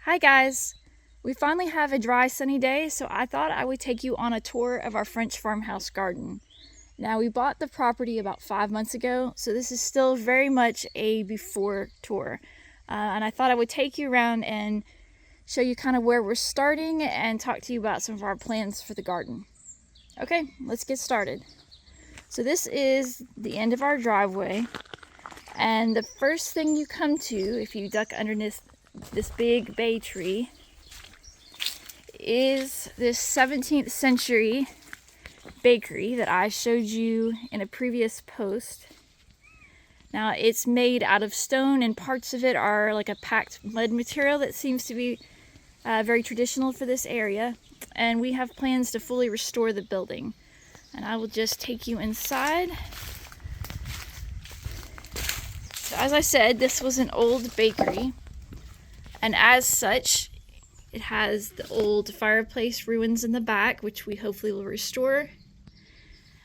Hi guys! We finally have a dry sunny day, so I thought I would take you on a tour of our French farmhouse garden. Now, we bought the property about 5 months ago, so this is still very much a before tour. And I thought I would take you around and show you kind of where we're starting and talk to you about some of our plans for the garden. Okay, let's get started. So this is the end of our driveway, and the first thing you come to if you duck underneath this big bay tree is this 17th century bakery that I showed you in a previous post. Now, it's made out of stone, and parts of it are like a packed mud material that seems to be very traditional for this area, and we have plans to fully restore the building. And I will just take you inside. So as I said, this was an old bakery, and as such, it has the old fireplace ruins in the back, which we hopefully will restore.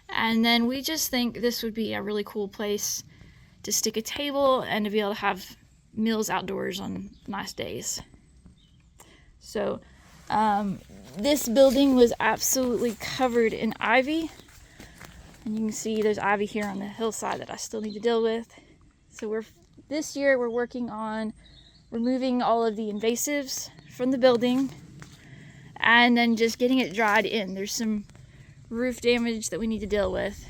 And then we just think this would be a really cool place to stick a table and to be able to have meals outdoors on nice days. So this building was absolutely covered in ivy, and you can see there's ivy here on the hillside that I still need to deal with. So this year we're working on removing all of the invasives from the building and then just getting it dried in. There's some roof damage that we need to deal with,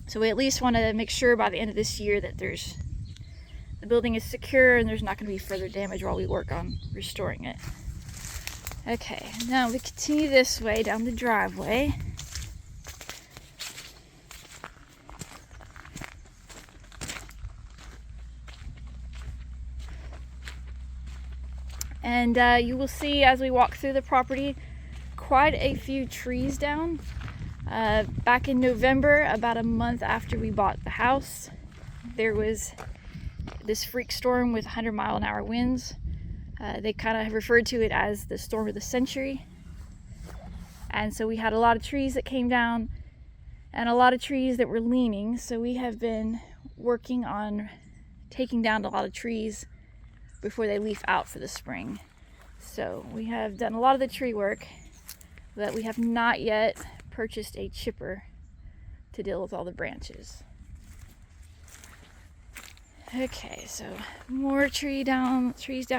so we at least want to make sure by the end of this year that the building is secure and there's not going to be further damage while we work on restoring it. Okay, now we continue this way down the driveway. And you will see as we walk through the property quite a few trees down. Back in November, about a month after we bought the house, there was this freak storm with 100-mile-an-hour winds. They kind of referred to it as the storm of the century. And so we had a lot of trees that came down and a lot of trees that were leaning. So we have been working on taking down a lot of trees before they leaf out for the spring. So we have done a lot of the tree work, but we have not yet purchased a chipper to deal with all the branches. Okay, so more trees down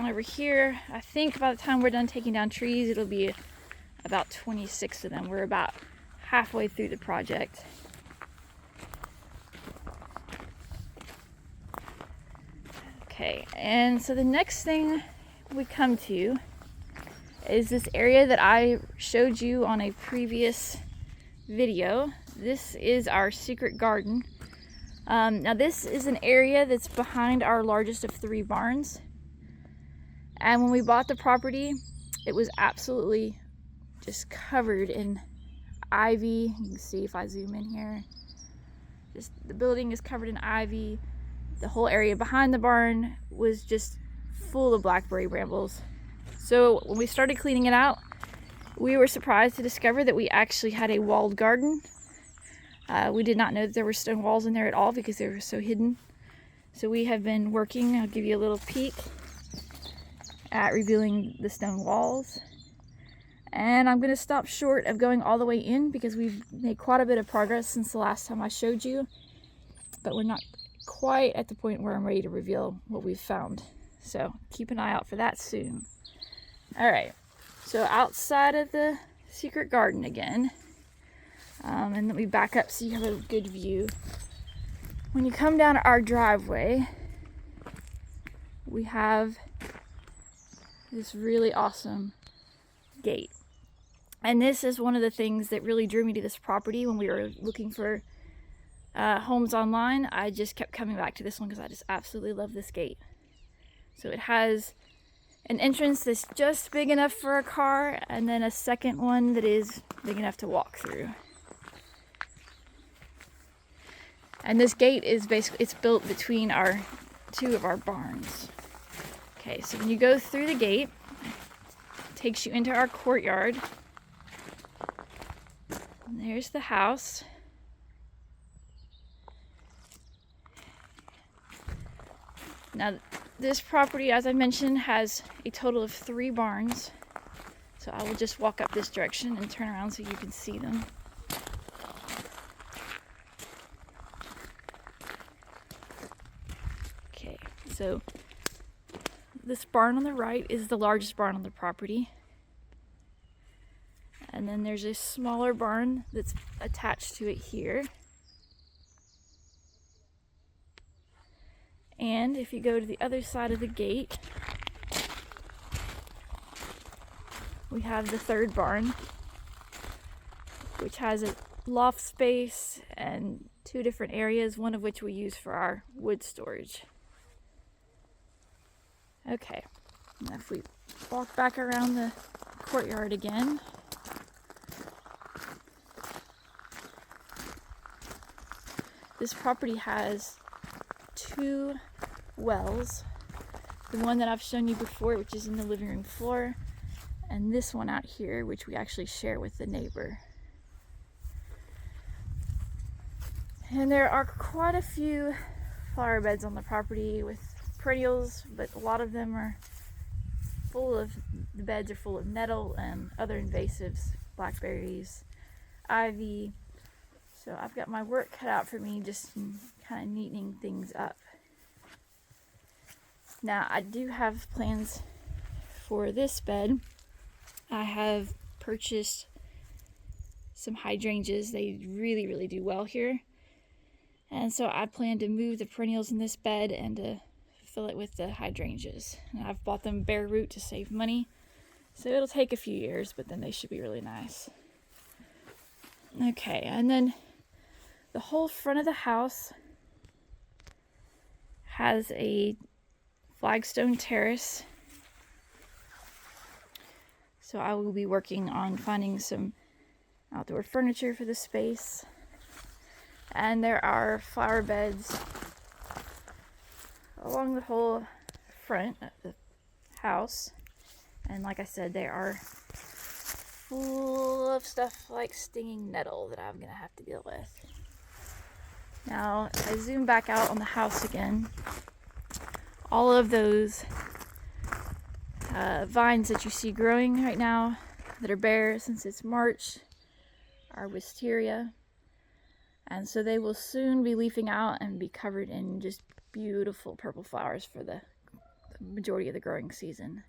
over here. I think by the time we're done taking down trees, it'll be about 26 of them. We're about halfway through the project. Okay, and so the next thing we come to is this area that I showed you on a previous video. This is our secret garden. Now this is an area that's behind our largest of 3 barns. And when we bought the property, it was absolutely just covered in ivy. You can see if I zoom in here, just the building is covered in ivy. The whole area behind the barn was just full of blackberry brambles. So when we started cleaning it out, we were surprised to discover that we actually had a walled garden. We did not know that there were stone walls in there at all because they were so hidden. So we have been working, I'll give you a little peek at revealing the stone walls. And I'm going to stop short of going all the way in because we've made quite a bit of progress since the last time I showed you. But we're not quite at the point where I'm ready to reveal what we've found. So keep an eye out for that soon. Alright, so outside of the secret garden again, and let me back up so you have a good view. When you come down our driveway, we have this really awesome gate. And this is one of the things that really drew me to this property when we were looking for homes online. I just kept coming back to this one because I just absolutely love this gate. So it has an entrance that's just big enough for a car, and then a second one that is big enough to walk through. And this gate is it's built between 2 of our barns. Okay, so when you go through the gate, it takes you into our courtyard. And there's the house. Now, this property, as I mentioned, has a total of 3 barns. So I will just walk up this direction and turn around so you can see them. Okay, so this barn on the right is the largest barn on the property. And then there's a smaller barn that's attached to it here. And if you go to the other side of the gate, we have the 3rd barn, which has a loft space and 2 different areas, one of which we use for our wood storage. Okay, now if we walk back around the courtyard again, this property has 2 wells. The one that I've shown you before, which is in the living room floor, and this one out here, which we actually share with the neighbor. And there are quite a few flower beds on the property with perennials, but a lot of them are the beds are full of nettle and other invasives, blackberries, ivy. So I've got my work cut out for me just kind of neatening things up. Now I do have plans for this bed. I have purchased some hydrangeas. They really, really do well here. And so I plan to move the perennials in this bed and to fill it with the hydrangeas. And I've bought them bare root to save money. So it'll take a few years, but then they should be really nice. Okay, and then the whole front of the house has a flagstone terrace. So I will be working on finding some outdoor furniture for the space. And there are flower beds along the whole front of the house. And like I said, they are full of stuff like stinging nettle that I'm going to have to deal with. Now, if I zoom back out on the house again, all of those vines that you see growing right now that are bare since it's March are wisteria. And so they will soon be leafing out and be covered in just beautiful purple flowers for the majority of the growing season.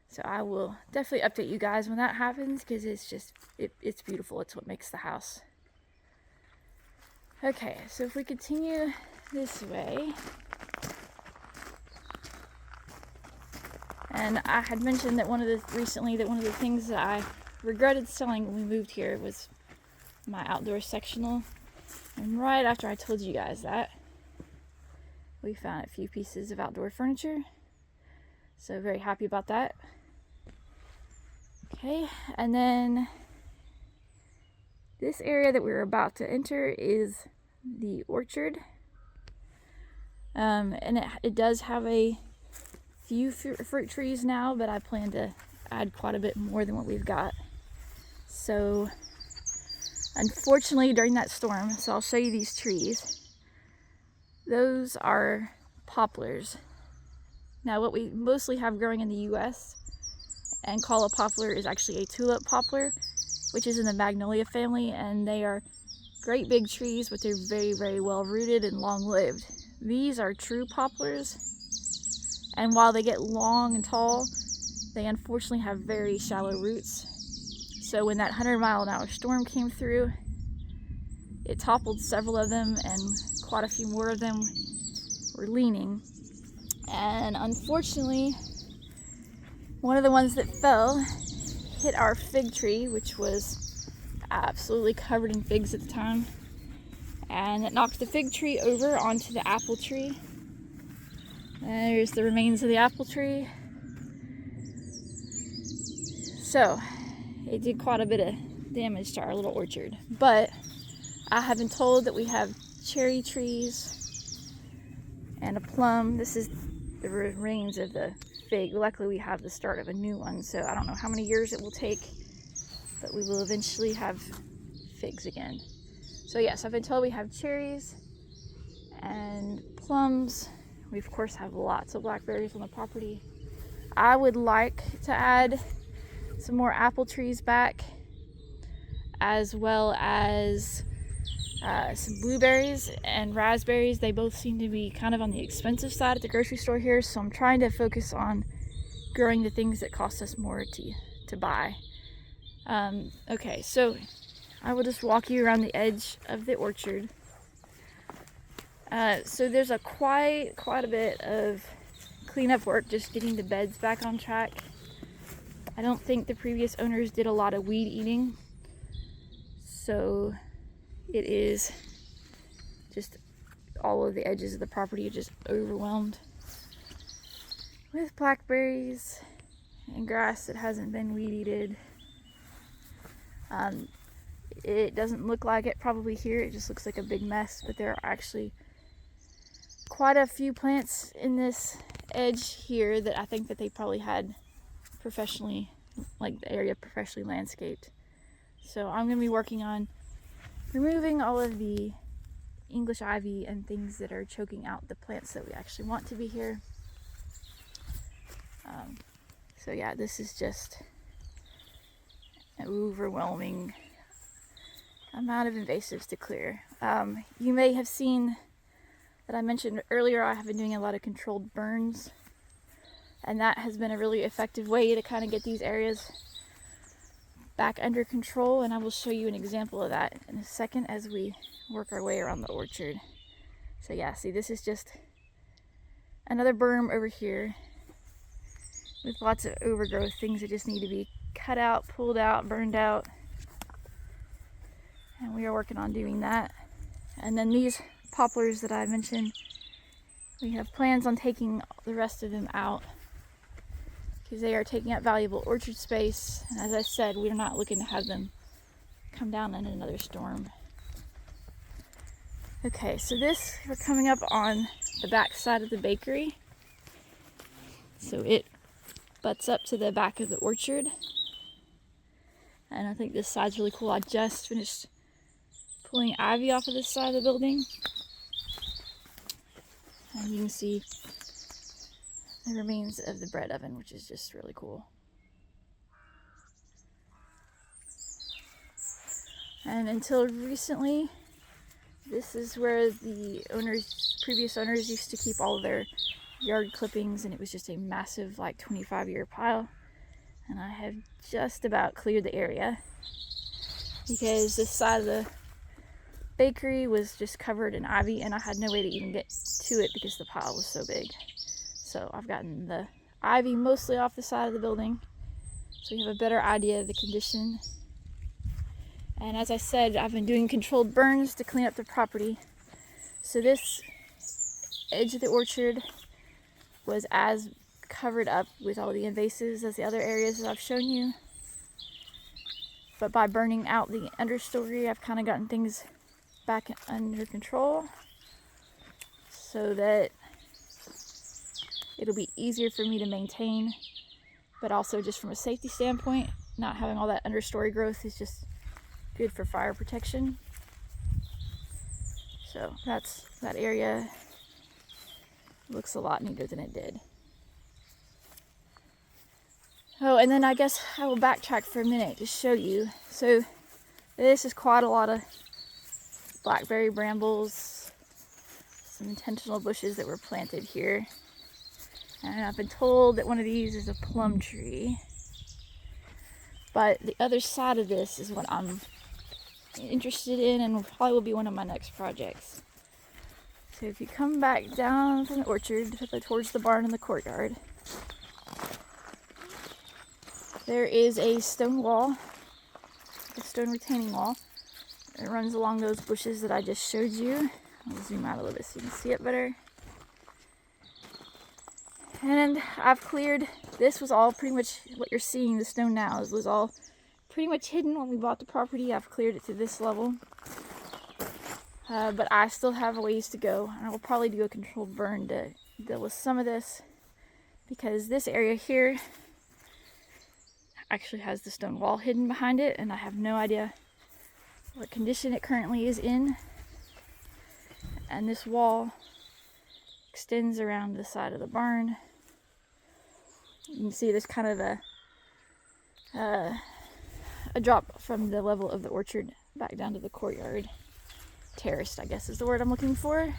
So I will definitely update you guys when that happens, because it's beautiful. It's what makes the house. Okay, so if we continue this way, and I had mentioned that one of the things that I regretted selling when we moved here was my outdoor sectional. And right after I told you guys that, we found a few pieces of outdoor furniture. So very happy about that. Okay, and then this area that we're about to enter is the orchard. And it does have a few fruit trees now, but I plan to add quite a bit more than what we've got. So unfortunately, during that storm, so I'll show you these trees. Those are poplars. Now, what we mostly have growing in the US and call a poplar is actually a tulip poplar, which is in the magnolia family, and they are great big trees, but they're very, very well rooted and long lived. These are true poplars, and while they get long and tall, they unfortunately have very shallow roots. So when that 100-mile-an-hour storm came through, it toppled several of them, and quite a few more of them were leaning. And unfortunately, one of the ones that fell hit our fig tree, which was absolutely covered in figs at the time. And it knocked the fig tree over onto the apple tree. There's the remains of the apple tree. So it did quite a bit of damage to our little orchard. But I have been told that we have cherry trees and a plum. This is the remains of the fig. Luckily we have the start of a new one, so I don't know how many years it will take, but we will eventually have figs again. So yes, I've been told we have cherries and plums. We of course have lots of blackberries on the property. I would like to add some more apple trees back, as well as some blueberries and raspberries. They both seem to be kind of on the expensive side at the grocery store here, so I'm trying to focus on growing the things that cost us more to buy. Okay, so I will just walk you around the edge of the orchard. So there's quite a bit of cleanup work, just getting the beds back on track. I don't think the previous owners did a lot of weed eating, so it is just all of the edges of the property are just overwhelmed with blackberries and grass that hasn't been weed eated. It doesn't look like it probably here, it just looks like a big mess, but there are actually quite a few plants in this edge here that I think that they probably had professionally, like the area professionally landscaped. So I'm going to be working on removing all of the English ivy and things that are choking out the plants that we actually want to be here. So yeah, this is just an overwhelming amount of invasives to clear. You may have seen that I mentioned earlier, I have been doing a lot of controlled burns, and that has been a really effective way to kind of get these areas back under control, and I will show you an example of that in a second as we work our way around the orchard. So yeah, see, this is just another berm over here with lots of overgrowth, things that just need to be cut out, pulled out, burned out, and we are working on doing that. And then these poplars that I mentioned, we have plans on taking the rest of them out because they are taking up valuable orchard space, and as I said, we're not looking to have them come down in another storm. Okay, so we're coming up on the back side of the bakery, so it butts up to the back of the orchard, and I think this side's really cool. I just finished pulling ivy off of this side of the building, and you can see the remains of the bread oven, which is just really cool. And until recently, this is where the previous owners used to keep all of their yard clippings, and it was just a massive, like, 25-year pile. And I have just about cleared the area because this side of the bakery was just covered in ivy, and I had no way to even get to it because the pile was so big. So I've gotten the ivy mostly off the side of the building, so we have a better idea of the condition. And as I said, I've been doing controlled burns to clean up the property. So this edge of the orchard was as covered up with all the invasives as the other areas that I've shown you. But by burning out the understory, I've kind of gotten things back under control so that it'll be easier for me to maintain, but also just from a safety standpoint, not having all that understory growth is just good for fire protection. So that area looks a lot neater than it did. Oh, and then I guess I will backtrack for a minute to show you. So this is quite a lot of blackberry brambles, some intentional bushes that were planted here. And I've been told that one of these is a plum tree. But the other side of this is what I'm interested in, and probably will be one of my next projects. So if you come back down from the orchard towards the barn and the courtyard, there is a stone wall, a stone retaining wall. It runs along those bushes that I just showed you. I'll zoom out a little bit so you can see it better. And I've cleared, this was all pretty much what you're seeing, the stone now, was all pretty much hidden when we bought the property. I've cleared it to this level. But I still have a ways to go. I will probably do a controlled burn to deal with some of this, because this area here actually has the stone wall hidden behind it, and I have no idea what condition it currently is in. And this wall extends around the side of the barn. You can see there's kind of a drop from the level of the orchard back down to the courtyard. Terraced, I guess is the word I'm looking for.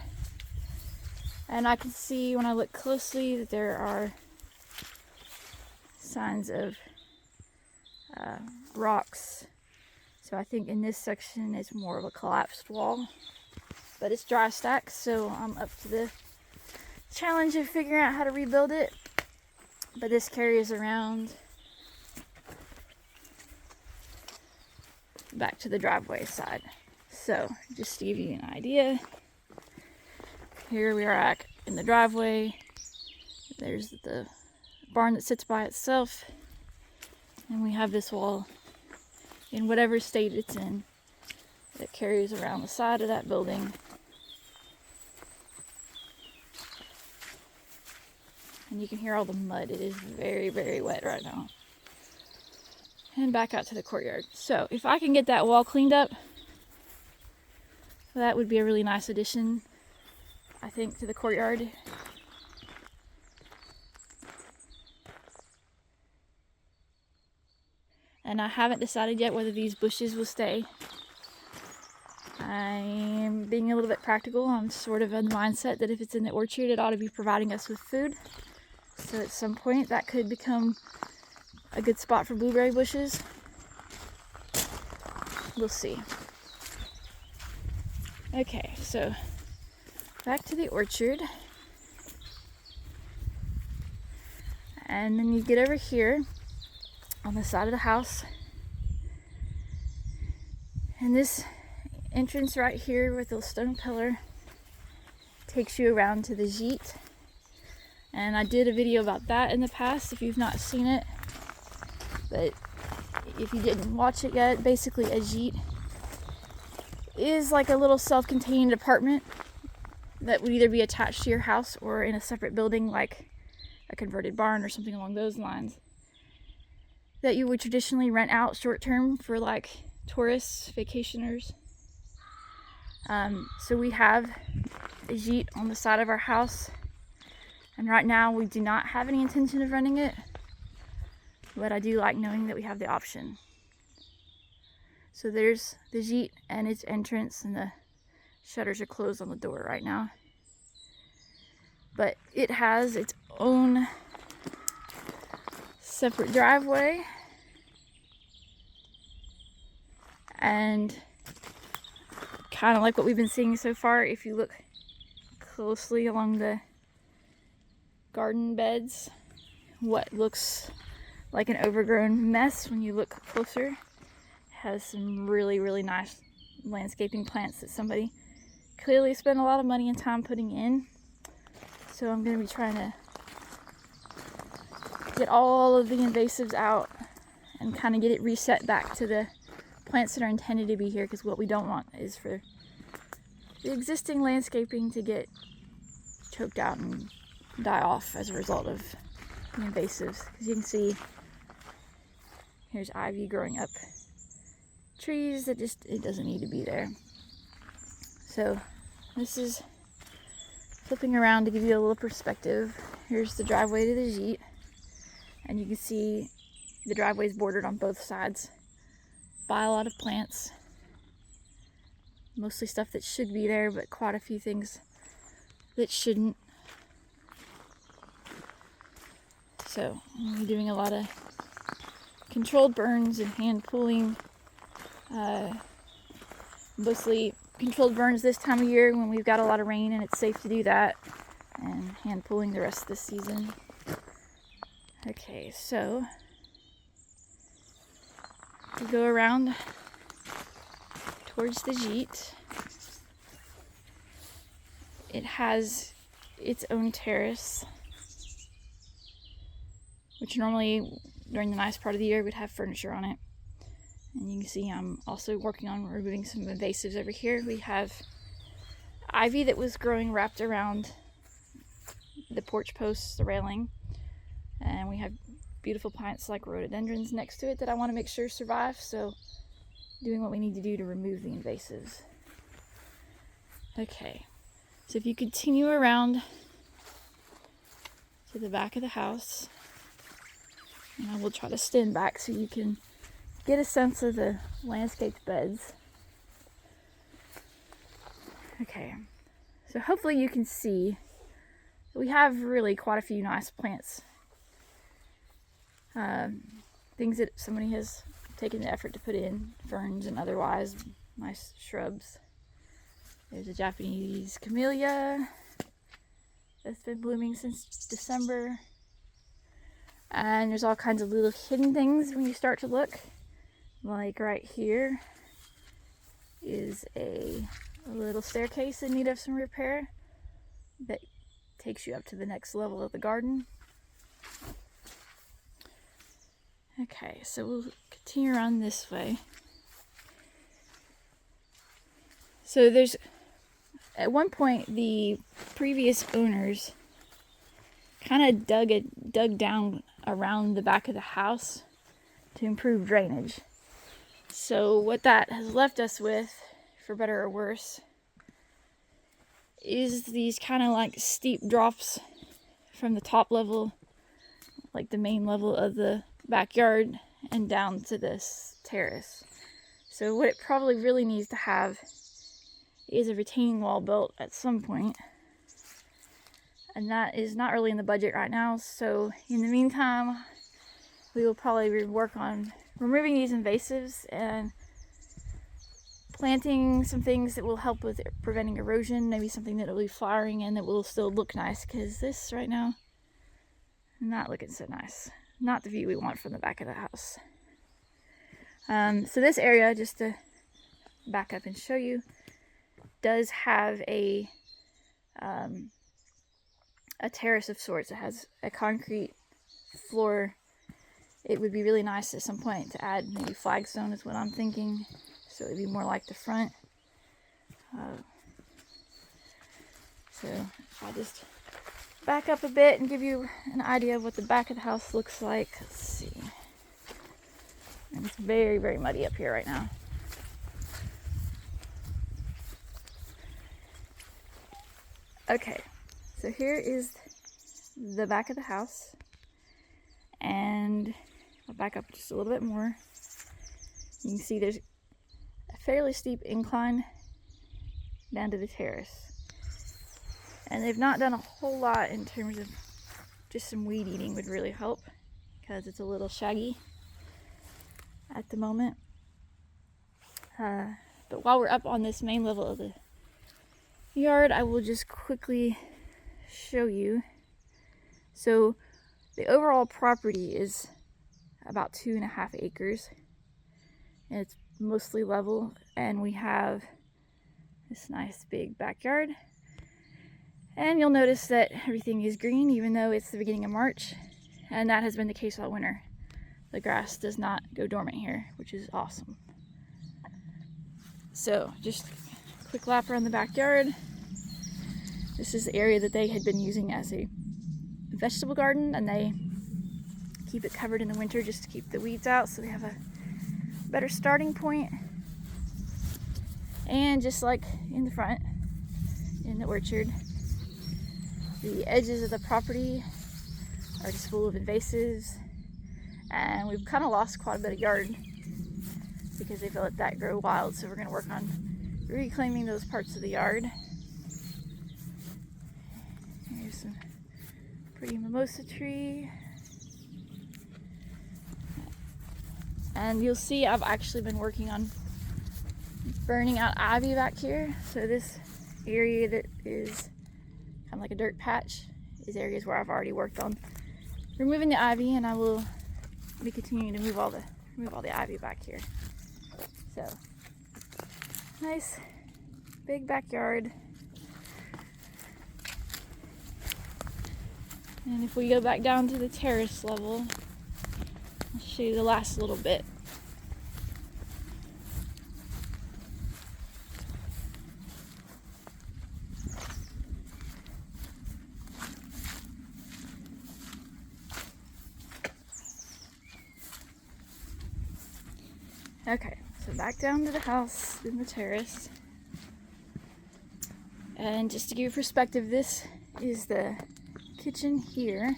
And I can see when I look closely that there are signs of rocks. So I think in this section it's more of a collapsed wall, but it's dry stacked, so I'm up to the challenge of figuring out how to rebuild it. But this carries around back to the driveway side. So just to give you an idea, here we are in the driveway. There's the barn that sits by itself, and we have this wall in whatever state it's in that carries around the side of that building. And you can hear all the mud. It is very, very wet right now. And back out to the courtyard. So if I can get that wall cleaned up, that would be a really nice addition, I think, to the courtyard. And I haven't decided yet whether these bushes will stay. I'm being a little bit practical. I'm sort of in the mindset that if it's in the orchard, it ought to be providing us with food. So at some point that could become a good spot for blueberry bushes. We'll see. Okay, so back to the orchard. And then you get over here on the side of the house. And this entrance right here with the stone pillar takes you around to the Gite. And I did a video about that in the past if you've not seen it. But if you didn't watch it yet, basically a Gite is like a little self-contained apartment that would either be attached to your house or in a separate building like a converted barn or something along those lines, that you would traditionally rent out short-term for like tourists, vacationers. So we have a Gite on the side of our house, and right now we do not have any intention of renting it, but I do like knowing that we have the option. So there's the Gite and its entrance, and the shutters are closed on the door right now. But it has its own separate driveway, and kind of like what we've been seeing so far, if you look closely along the garden beds, what looks like an overgrown mess when you look closer has some really, really nice landscaping plants that somebody clearly spent a lot of money and time putting in. So I'm going to be trying to get all of the invasives out and kind of get it reset back to the plants that are intended to be here, because what we don't want is for the existing landscaping to get choked out and die off as a result of the invasives. As you can see, here's ivy growing up trees that it doesn't need to be there. So this is flipping around to give you a little perspective. Here's the driveway to the Gite, and you can see the driveway is bordered on both sides by a lot of plants. Mostly stuff that should be there, but quite a few things that shouldn't. So I'm doing a lot of controlled burns and hand pulling. Mostly controlled burns this time of year when we've got a lot of rain and it's safe to do that, and hand pulling the rest of the season. Okay, so we go around towards the Gite. It has its own terrace, which normally during the nice part of the year would have furniture on it. And you can see I'm also working on removing some invasives over here. We have ivy that was growing wrapped around the porch posts, the railing, and we have beautiful plants like rhododendrons next to it that I want to make sure survive, so doing what we need to do to remove the invasives. Okay, so if you continue around to the back of the house. And I will try to stand back so you can get a sense of the landscaped beds. Okay, so hopefully you can see that we have really quite a few nice plants. Things that somebody has taken the effort to put in, ferns and otherwise nice shrubs. There's a Japanese camellia that's been blooming since December. And there's all kinds of little hidden things when you start to look. Like right here is a little staircase in need of some repair that takes you up to the next level of the garden. Okay, so we'll continue around this way. So there's, at one point, the previous owners kind of dug down around the back of the house to improve drainage. So what that has left us with, for better or worse, is these kind of like steep drops from the top level, like the main level of the backyard, and down to this terrace. So what it probably really needs to have is a retaining wall built at some point, and that is not really in the budget right now. So in the meantime, we will probably work on removing these invasives and planting some things that will help with preventing erosion, maybe something that will be flowering and that will still look nice, because this right now, not looking so nice. Not the view we want from the back of the house. So this area, just to back up and show you, does have a terrace of sorts. It has a concrete floor. It would be really nice at some point to add maybe flagstone is what I'm thinking, so it would be more like the front. So I'll just back up a bit and give you an idea of what the back of the house looks like. Let's see. And it's very, very muddy up here right now. Okay, so here is the back of the house, and I'll back up just a little bit more. You can see there's a fairly steep incline down to the terrace. And they've not done a whole lot in terms of just some weed eating would really help, because it's a little shaggy at the moment. But while we're up on this main level of the yard, I will just quickly show you. So the overall property is about 2.5 acres, and it's mostly level, and we have this nice big backyard. And you'll notice that everything is green, even though it's the beginning of March, and that has been the case all winter. The grass does not go dormant here, which is awesome. So just a quick lap around the backyard. This is the area that they had been using as a vegetable garden, and they keep it covered in the winter just to keep the weeds out, so they have a better starting point. And just like in the front, in the orchard, the edges of the property are just full of invasives, and we've kind of lost quite a bit of yard because they've let that grow wild. So we're going to work on reclaiming those parts of the yard. Here's some pretty mimosa tree, and you'll see I've actually been working on burning out ivy back here. So this area that is kind of like a dirt patch is areas where I've already worked on removing the ivy, and I will be continuing to remove all the ivy back here. So nice big backyard. And if we go back down to the terrace level, I'll show you the last little bit. Okay, so back down to the house in the terrace. And just to give you perspective, this is the kitchen here.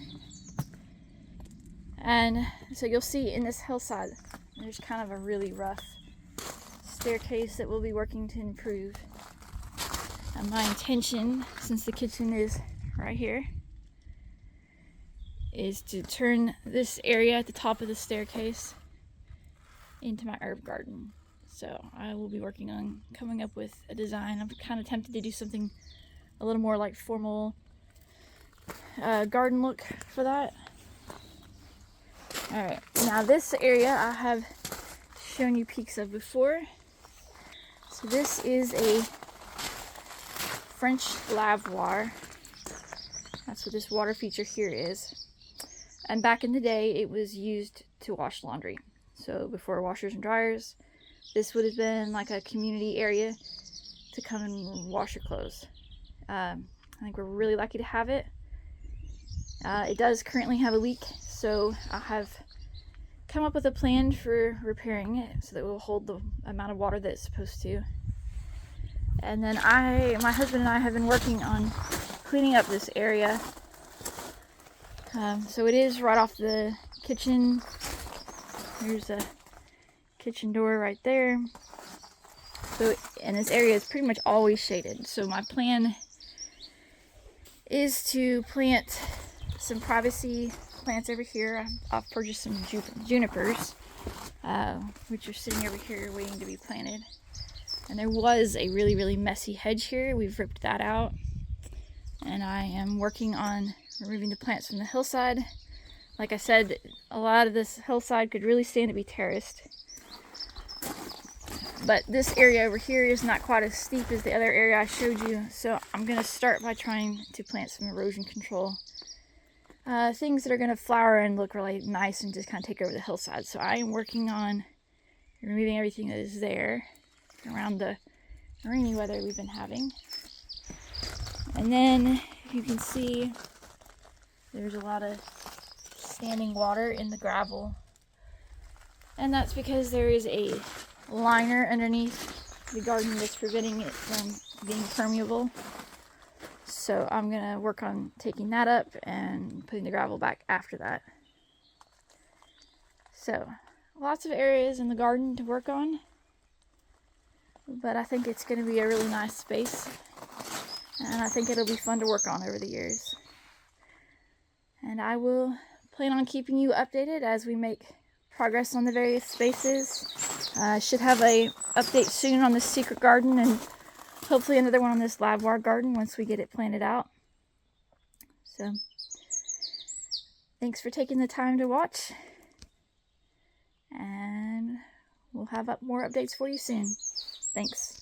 And so you'll see in this hillside, there's kind of a really rough staircase that we'll be working to improve. And my intention, since the kitchen is right here, is to turn this area at the top of the staircase into my herb garden. So I will be working on coming up with a design. I'm kind of tempted to do something a little more like formal garden look for that. Alright, now this area I have shown you peeks of before. So this is a French lavoir. That's what this water feature here is. And back in the day, it was used to wash laundry. So before washers and dryers, this would have been like a community area to come and wash your clothes. I think we're really lucky to have it. It does currently have a leak, so I have come up with a plan for repairing it so that it will hold the amount of water that it's supposed to. And then my husband and I have been working on cleaning up this area. So it is right off the kitchen. There's a kitchen door right there. So, and this area is pretty much always shaded. So my plan is to plant some privacy plants over here. I've purchased some junipers, which are sitting over here waiting to be planted. And there was a really, really messy hedge here. We've ripped that out. And I am working on removing the plants from the hillside. Like I said, a lot of this hillside could really stand to be terraced. But this area over here is not quite as steep as the other area I showed you. So I'm going to start by trying to plant some erosion control. Things that are going to flower and look really nice and just kind of take over the hillside. So I am working on removing everything that is there around the rainy weather we've been having. And then you can see there's a lot of standing water in the gravel. And that's because there is a liner underneath the garden that's preventing it from being permeable. So I'm going to work on taking that up and putting the gravel back after that. So lots of areas in the garden to work on. But I think it's going to be a really nice space. And I think it'll be fun to work on over the years. And I will plan on keeping you updated as we make progress on the various spaces. I should have a update soon on this secret garden and hopefully another one on this lavoir garden once we get it planted out. So, thanks for taking the time to watch. And we'll have more updates for you soon. Thanks.